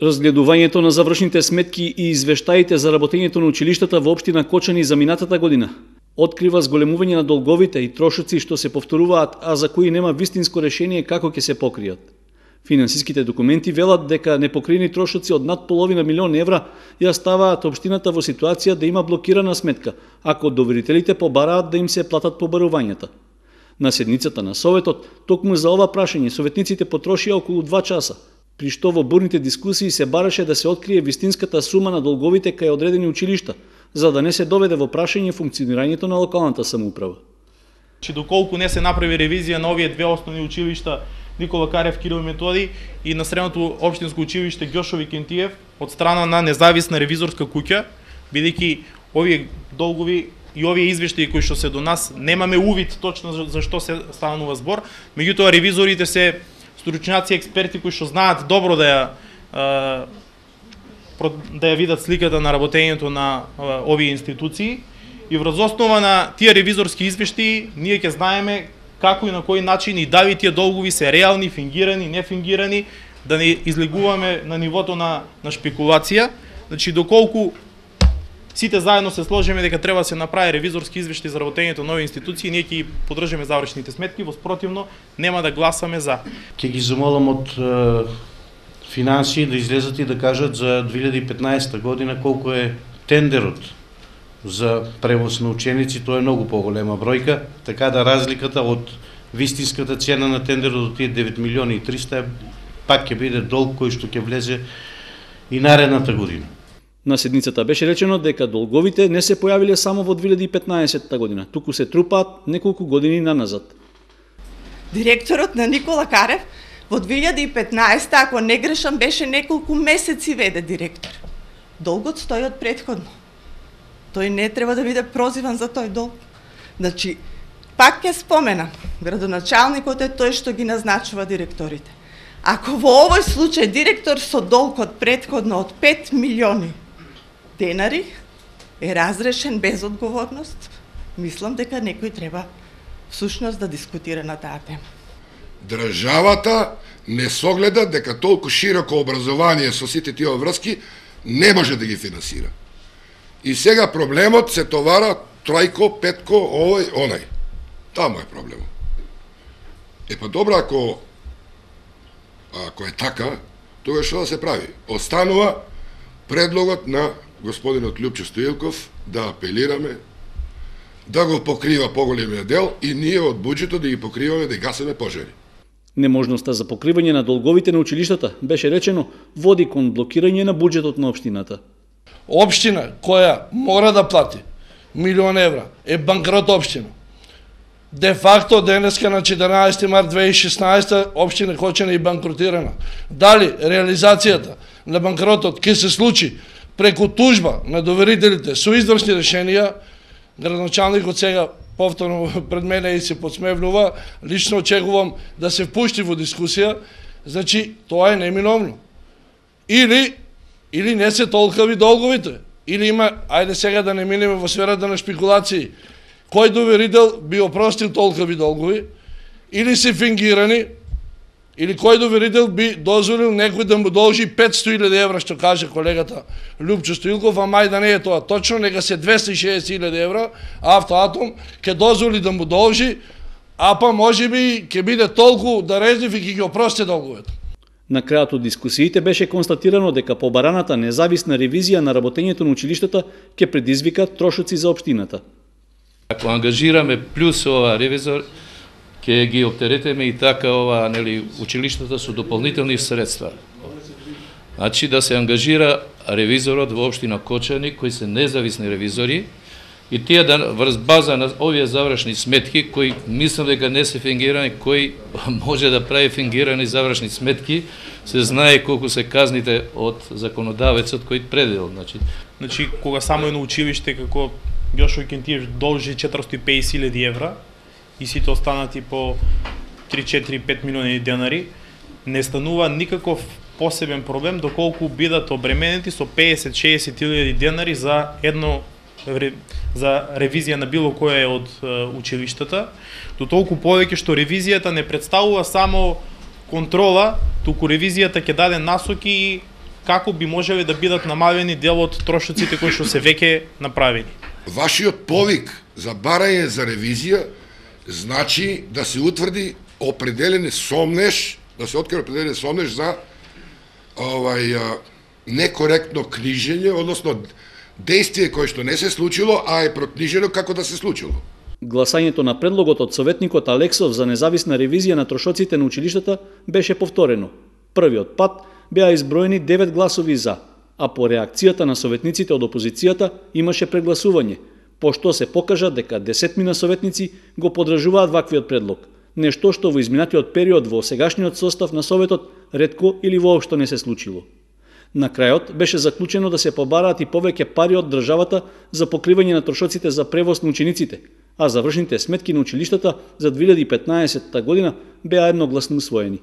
Разгледувањето на завршните сметки и извештаите за работењето на училиштата во општина Кочани за минатата година открива зголемување на долговите и трошоци што се повторуваат, а за кои нема вистинско решение како ќе се покријат. Финансиските документи велат дека непокриени трошоци од над половина милион евра ја ставаат општината во ситуација да има блокирана сметка, ако доверителите побараат да им се платат побарувањата. На седницата на Советот, токму за ова прашање, советниците потрошија околу 2 часа, при што во бурните дискусии се бараше да се открие вистинската сума на долговите кај одредени училишта, за да не се доведе во прашање функционирањето на локалната самоуправа. Доколку не се направи ревизија на овие две основни училишта, Никола Карев, Кирил Методи и на средното општинско училиште Ѓошови Кентиев од страна на независна ревизорска куќа, бидејќи овие долгови и овие извештаи кои што се до нас немаме увид точно за што се станува збор, меѓутоа ревизорите се стручњаци, експерти кои што знаат добро да ја видат сликата на работењето на овие институции и врз основа на тие ревизорски извештаи ние ќе знаеме како и на кој начин и дали тие долгови се реални, фингирани, нефингирани, да не излегуваме на нивото на шпекулација. Значи, доколку сите заедно се сложиме дека треба да се направи ревизорски извештај за работењето на овие институции, ние ќе поддржаме завршните сметки, воспротивно нема да гласаме за. Ќе ги замолам од финансии да излезат и да кажат за 2015 година колку е тендерот за превоз на ученици. Тоа е многу поголема бројка, така да разликата од вистинската цена на тендерот од тие 9 милиони и 300 пак ќе биде долг кој што ќе влезе и наредната година. На седницата беше речено дека долговите не се појавиле само во 2015 година, туку се трупаат неколку години наназад. Директорот на Никола Карев во 2015, ако не грешам, беше неколку месеци веде директор. Долгот стои од претходно. Тој не треба да биде прозиван за тој долг. Значи, пак ќе споменам, градоначалникот е тој што ги назначува директорите. Ако во овој случај директор со долг од претходно од 5 милиони денари е разрешен без одговорност, мислам дека некој треба всушност да дискутира на таа тема. Државата не согледа дека толку широко образование со сите тие врски не може да ги финансира. И сега проблемот се товара тројко, петко, овој, онај. Таму е проблемот. Па добро, ако е така, тогаш што да се прави? Останува предлогот на господинот Љупчо Стоилков да апелираме да го покрива поголемиот дел и ние од буџетот да ги покриваме, да гасиме пожари. Неможноста за покривање на долговите на училиштата, беше речено, води кон блокирање на буџетот на општината. Општина која мора да плати милион евра е банкрот општина. Де факто денеска на 14 март 2016 општина Кочани е банкротирана. Дали реализацијата на банкротот ќе се случи преку тужба на доверителите со извршни решенија, градоначалникот сега повторно пред мене и се подсмевнува, лично очекувам да се впушти во дискусија, значи тоа е неминовно. Или не се толкави долговите, или има, ајде сега да не минеме во сферата на шпекулации, кој доверител би опростил толкави долгови, или се фингирани, или кој доверител би дозволил некој да му должи 500.000 евра, што каже колегата Љупчо Стоилков, а мај да не е тоа точно, нека се 260.000 евра, Автоатом ќе дозволи да му должи, а па може би ќе биде толку дарежлив и ќе ги опрости долговете. На крајот од дискусиите беше констатирано дека побараната независна ревизија на работењето на училиштата ќе предизвика трошоци за општината. Ако ангажираме плюс ова ревизор, ќе ги оптеретеме и така ова, училиштата со дополнителни средства. Значи да се ангажира ревизорот во општина Кочани, кои се независни ревизори, и тие да врз база на овие завршни сметки, кои мислам дека не се фингирани, кој може да прави фингирани завршни сметки, се знае колку се казните од законодавецот кој предел. Значи, кога само едно училиште како Ѓошови Кентиев должи 450.000 евра и сите останати по 3-4-5 милиони денари, не станува никаков посебен проблем доколку бидат обременети со 50-60.000 денари за ревизија на било кое од училиштата, до толку повеќе што ревизијата не представува само контрола, туку ревизијата ќе даде насоки и како би можеле да бидат намалени дел од трошоците кои што се веќе направени. Вашиот повик за барање за ревизија значи да се утврди определен сомнеш, да се открие определен сомнеш за некоректно книжење, односно действие кое што не се случило, а е прокнижено како да се случило. Гласањето на предлогот од советникот Алексов за независна ревизија на трошоците на училиштата беше повторено. Првиот пат беа изброени 9 гласови за, а по реакцијата на советниците од опозицијата имаше прегласување, пошто се покажа дека 10 советници го поддржуваат ваквиот предлог, нешто што во изминатиот период во сегашниот состав на Советот ретко или воопшто не се случило. На крајот беше заклучено да се побараат и повеќе пари од државата за покривање на трошоците за превоз на учениците, а завршните сметки на училиштата за 2015 година беа едногласно усвоени.